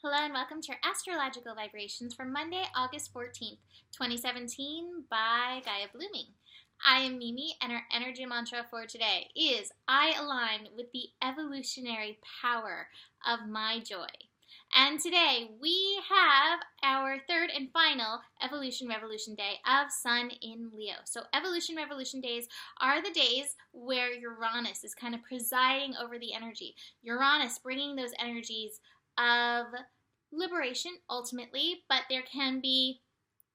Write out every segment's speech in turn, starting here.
Hello and welcome to your astrological vibrations for Monday, August 14th, 2017 by Gaia Blooming. I am Mimi and our energy mantra for today is I align with the evolutionary power of my joy. And today we have our third and final Evolution Revolution Day of Sun in Leo. So Evolution Revolution Days are the days where Uranus is kind of presiding over the energy. Uranus bringing those energies of liberation ultimately, but there can be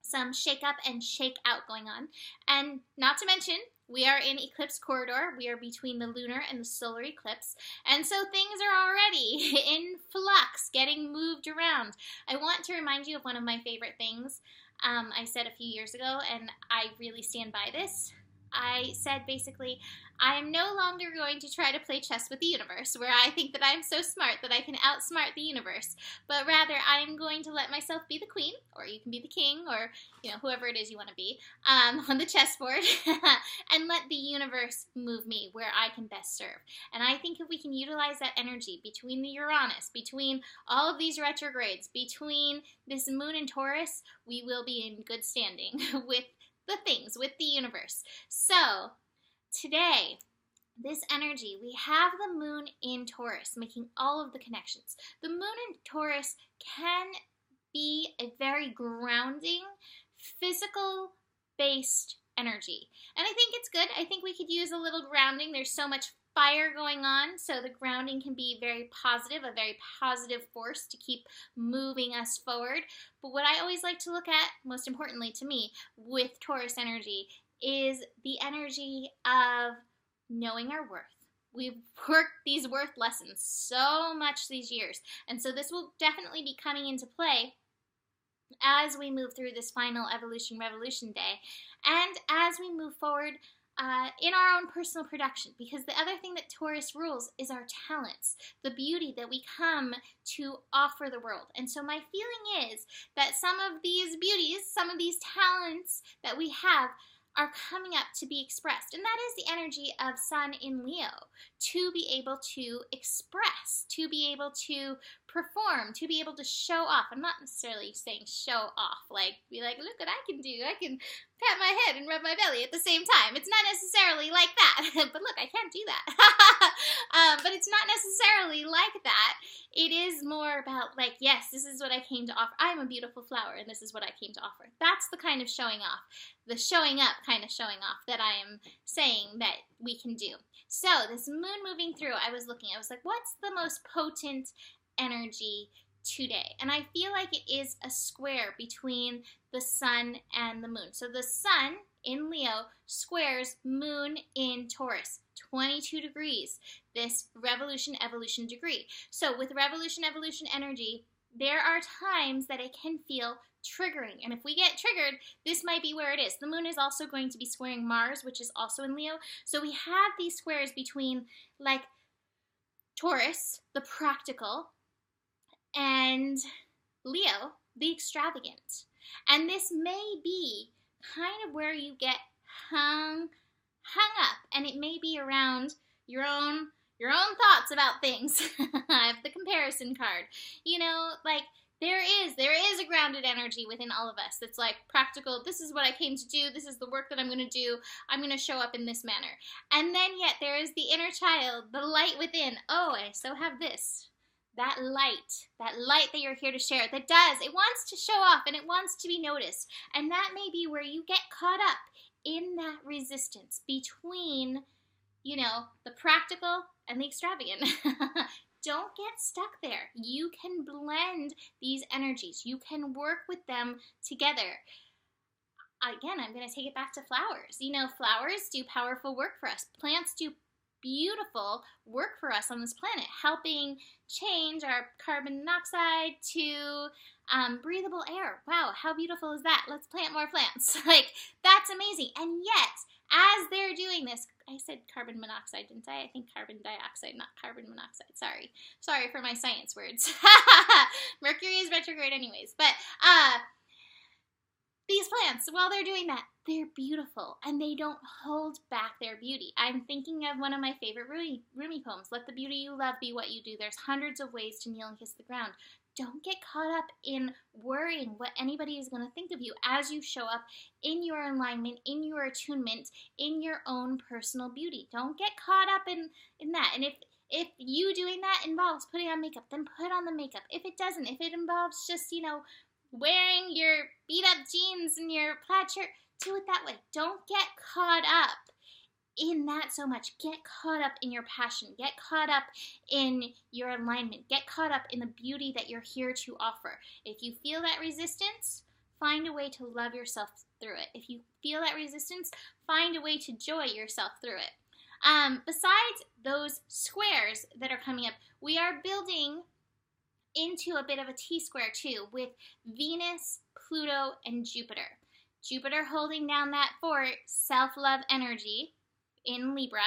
some shake up and shake out going on. And not to mention, we are in eclipse corridor. We are between the lunar and the solar eclipse. And so things are already in flux, getting moved around. I want to remind you of one of my favorite things I said a few years ago, and I really stand by this. I said basically, I am no longer going to try to play chess with the universe, where I think that I'm so smart that I can outsmart the universe, but rather I am going to let myself be the queen, or you can be the king, or whoever it is you want to be, on the chessboard, and let the universe move me where I can best serve. And I think if we can utilize that energy between the Uranus, between all of these retrogrades, between this moon in Taurus, we will be in good standing with the things, with the universe. So today, this energy, we have the moon in Taurus making all of the connections. The moon in Taurus can be a very grounding, physical-based energy. And I think it's good. I think we could use a little grounding. There's so much fire going on, so the grounding can be very positive, a very positive force to keep moving us forward. But what I always like to look at, most importantly to me, with Taurus energy, is the energy of knowing our worth. We've worked these worth lessons so much these years, and so this will definitely be coming into play as we move through this final Evolution Revolution Day, and as we move forward in our own personal production, because the other thing that Taurus rules is our talents, the beauty that we come to offer the world. And so my feeling is that some of these beauties, some of these talents that we have are coming up to be expressed. And that is the energy of Sun in Leo, to be able to express, to be able to perform, to be able to show off. I'm not necessarily saying show off, like be like, look what I can do. I can pat my head and rub my belly at the same time. It's not necessarily like that. But look, I can't do that. But it's not necessarily like that. It is more about like, yes, this is what I came to offer. I'm a beautiful flower, and this is what I came to offer. That's the kind of showing off, the showing up kind of showing off that I am saying that we can do. So this moon moving through, I was like, what's the most potent energy today? And I feel like it is a square between the sun and the moon. So the sun in Leo squares moon in Taurus, 22 degrees, this revolution evolution degree. So with revolution evolution energy, there are times that it can feel triggering. And if we get triggered, this might be where it is. The moon is also going to be squaring Mars, which is also in Leo. So we have these squares between like Taurus, the practical, and Leo, the extravagant. And this may be kind of where you get hung up, and it may be around your own thoughts about things. I have the comparison card. Like there is a grounded energy within all of us that's like practical. This is what I came to do. This is the work that I'm going to do. I'm going to show up in this manner. And then yet there is the inner child, the light within. Oh, I so have this. That light that you're here to share, it wants to show off and it wants to be noticed. And that may be where you get caught up in that resistance between, the practical and the extravagant. Don't get stuck there. You can blend these energies. You can work with them together. Again, I'm going to take it back to flowers. Flowers do powerful work for us. Plants do beautiful work for us on this planet, helping change our carbon monoxide to breathable air. Wow, how beautiful is that? Let's plant more plants. Like, that's amazing. And yet, as they're doing this, I said carbon monoxide, didn't I? I think carbon dioxide, not carbon monoxide. Sorry for my science words. Mercury is retrograde anyways. But these plants, while they're doing that, they're beautiful and they don't hold back their beauty. I'm thinking of one of my favorite Rumi poems, Let the Beauty You Love Be What You Do. There's hundreds of ways to kneel and kiss the ground. Don't get caught up in worrying what anybody is going to think of you as you show up in your alignment, in your attunement, in your own personal beauty. Don't get caught up in that. And if you doing that involves putting on makeup, then put on the makeup. If it doesn't, if it involves just, wearing your beat up jeans and your plaid shirt, do it that way. Don't get caught up in that so much. Get caught up in your passion. Get caught up in your alignment. Get caught up in the beauty that you're here to offer. If you feel that resistance, find a way to love yourself through it. If you feel that resistance, find a way to joy yourself through it. Besides those squares that are coming up, we are building into a bit of a T-square too with Venus, Pluto, and Jupiter. Jupiter holding down that fort, self-love energy in Libra.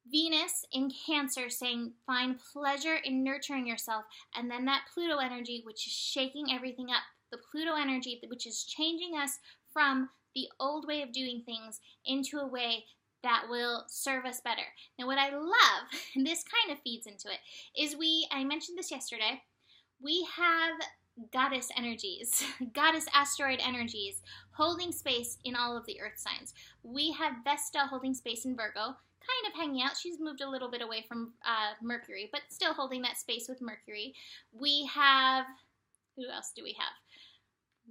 Venus in Cancer saying find pleasure in nurturing yourself. And then that Pluto energy, which is shaking everything up. The Pluto energy, which is changing us from the old way of doing things into a way that will serve us better. Now what I love, and this kind of feeds into it, is I mentioned this yesterday, we have goddess energies, goddess asteroid energies holding space in all of the earth signs. We have Vesta holding space in Virgo, kind of hanging out. She's moved a little bit away from Mercury, but still holding that space with Mercury. We have, who else do we have?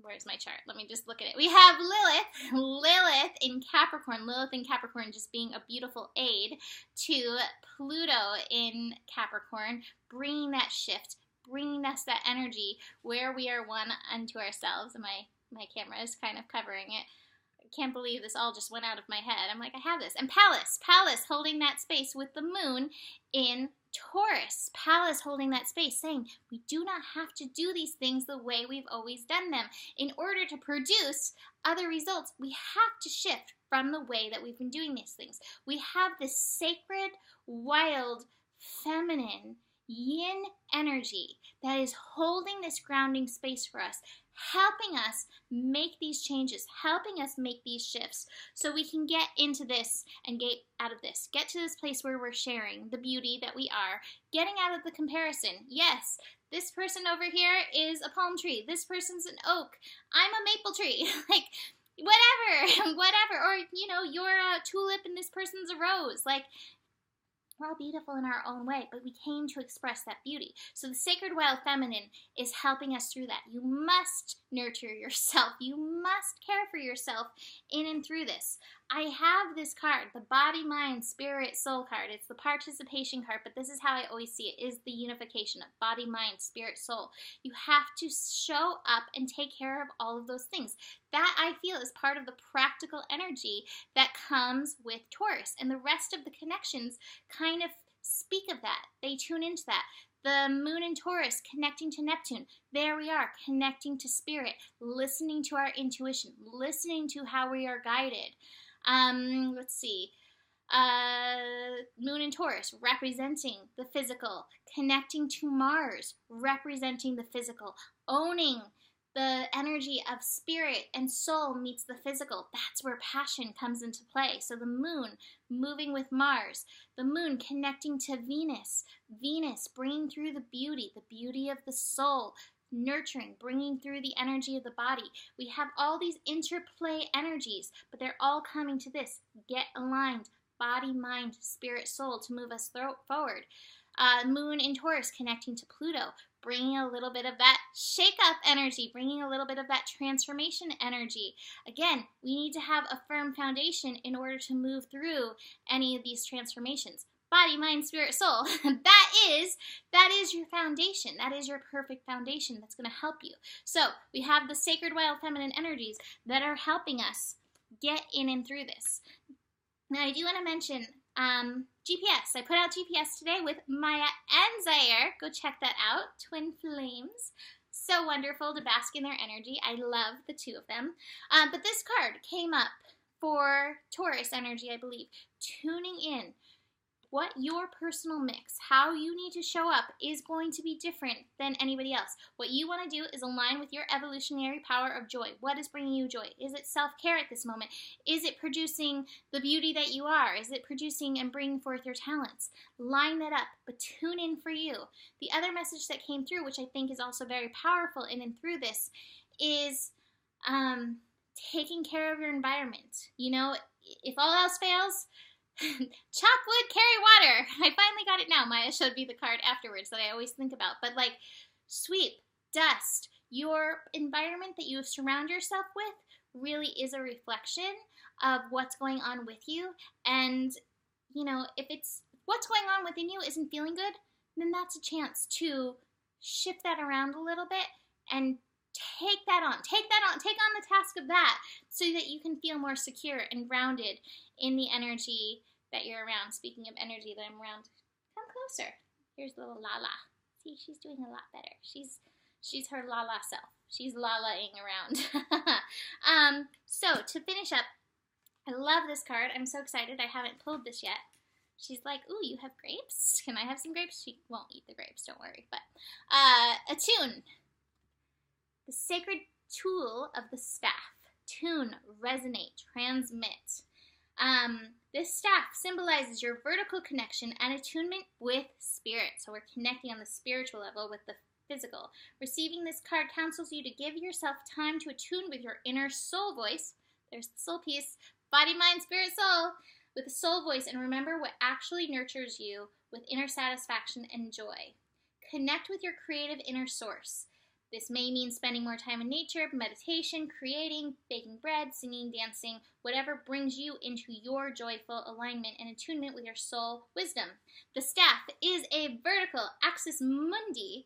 Where's my chart? Let me just look at it. We have Lilith in Capricorn. Lilith in Capricorn just being a beautiful aid to Pluto in Capricorn, bringing that shift, bringing us that energy where we are one unto ourselves. And my camera is kind of covering it. I can't believe this all just went out of my head. I'm like, I have this. And Pallas holding that space with the moon in Taurus. Pallas holding that space, saying we do not have to do these things the way we've always done them. In order to produce other results, we have to shift from the way that we've been doing these things. We have this sacred, wild, feminine, yin energy that is holding this grounding space for us, helping us make these changes, helping us make these shifts so we can get into this and get out of this. Get to this place where we're sharing the beauty that we are, getting out of the comparison. Yes, this person over here is a palm tree. This person's an oak. I'm a maple tree. Like, whatever. Or, you're a tulip and this person's a rose. Like, we're all beautiful in our own way, but we came to express that beauty. So the sacred wild feminine is helping us through that. You must nurture yourself. You must care for yourself in and through this. I have this card, the body, mind, spirit, soul card. It's the participation card, but this is how I always see it, is the unification of body, mind, spirit, soul. You have to show up and take care of all of those things. That, I feel, is part of the practical energy that comes with Taurus. And the rest of the connections kind of speak of that. They tune into that. The moon in Taurus connecting to Neptune. There we are, connecting to spirit, listening to our intuition, listening to how we are guided. Let's see. Moon in Taurus representing the physical, connecting to Mars, representing the physical, owning the energy of spirit and soul meets the physical. That's where passion comes into play. So the moon moving with Mars, the moon connecting to Venus, Venus bringing through the beauty of the soul, nurturing, bringing through the energy of the body. We have all these interplay energies, but they're all coming to this. Get aligned, body, mind, spirit, soul, to move us forward. Moon in Taurus connecting to Pluto, bringing a little bit of that shake-up energy, bringing a little bit of that transformation energy. Again, we need to have a firm foundation in order to move through any of these transformations. Body, mind, spirit, soul. That is your foundation. That is your perfect foundation that's going to help you. So we have the sacred wild feminine energies that are helping us get in and through this. Now I do want to mention GPS. I put out GPS today with Maya and Zaire. Go check that out. Twin flames. So wonderful to bask in their energy. I love the two of them. But this card came up for Taurus energy, I believe. Tuning in. what your personal mix, how you need to show up is going to be different than anybody else. What you want to do is align with your evolutionary power of joy. What is bringing you joy? Is it self-care at this moment? Is it producing the beauty that you are? Is it producing and bringing forth your talents? Line that up, but tune in for you. The other message that came through, which I think is also very powerful in and through this, is taking care of your environment. You know, if all else fails, chop wood, carry water. I finally got it now. Maya showed me the card afterwards that I always think about. But like, sweep, dust. Your environment that you surround yourself with really is a reflection of what's going on with you. And, you know, if it's what's going on within you isn't feeling good, then that's a chance to shift that around a little bit and take that on. Take on the task of that so that you can feel more secure and grounded in the energy that you're around. Speaking of energy that I'm around, come closer. Here's little Lala. See, she's doing a lot better. She's her Lala self. She's Lala-ing around. So to finish up, I love this card. I'm so excited. I haven't pulled this yet. She's like, ooh, you have grapes? Can I have some grapes? She won't eat the grapes, don't worry. But attune. The sacred tool of the staff. Tune, resonate, transmit. This staff symbolizes your vertical connection and attunement with spirit. So we're connecting on the spiritual level with the physical. Receiving this card counsels you to give yourself time to attune with your inner soul voice. There's the soul piece. Body, mind, spirit, soul. With the soul voice, and remember what actually nurtures you with inner satisfaction and joy. Connect with your creative inner source. This may mean spending more time in nature, meditation, creating, baking bread, singing, dancing, whatever brings you into your joyful alignment and attunement with your soul wisdom. The staff is a vertical axis mundi,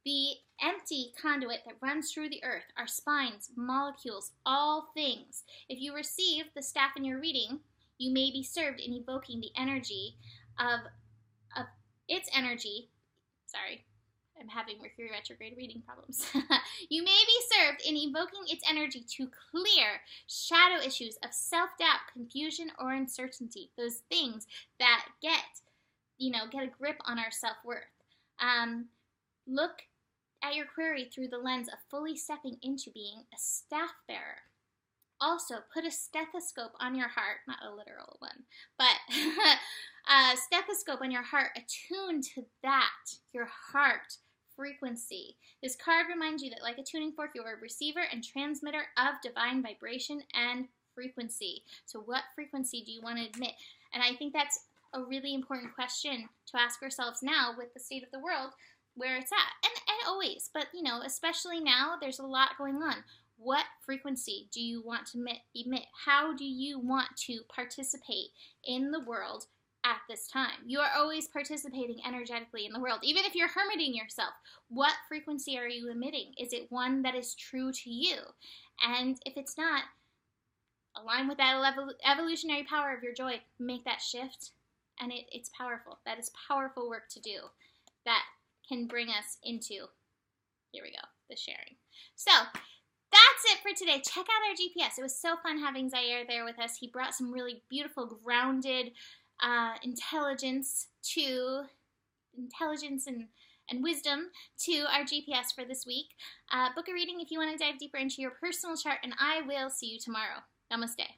the empty conduit that runs through the earth, our spines, molecules, all things. If you receive the staff in your reading, you may be served in evoking the energy of its energy. Sorry, I'm having Mercury retrograde reading problems. You may be served in evoking its energy to clear shadow issues of self-doubt, confusion, or uncertainty. Those things that get a grip on our self-worth. Look at your query through the lens of fully stepping into being a staff bearer. Also, put a stethoscope on your heart, not a literal one, but a stethoscope on your heart, attuned to that, your heart frequency. This card reminds you that like a tuning fork, you are a receiver and transmitter of divine vibration and frequency. So what frequency do you want to admit? And I think that's a really important question to ask ourselves now with the state of the world, where it's at. And always, but especially now, there's a lot going on. What frequency do you want to emit? How do you want to participate in the world at this time? You are always participating energetically in the world. Even if you're hermiting yourself, what frequency are you emitting? Is it one that is true to you? And if it's not, align with that evolutionary power of your joy. Make that shift, and it's powerful. That is powerful work to do. That can bring us into, here we go, the sharing. So, that's it for today. Check out our GPS. It was so fun having Zaire there with us. He brought some really beautiful, grounded intelligence and wisdom to our GPS for this week. Book a reading if you want to dive deeper into your personal chart, and I will see you tomorrow. Namaste.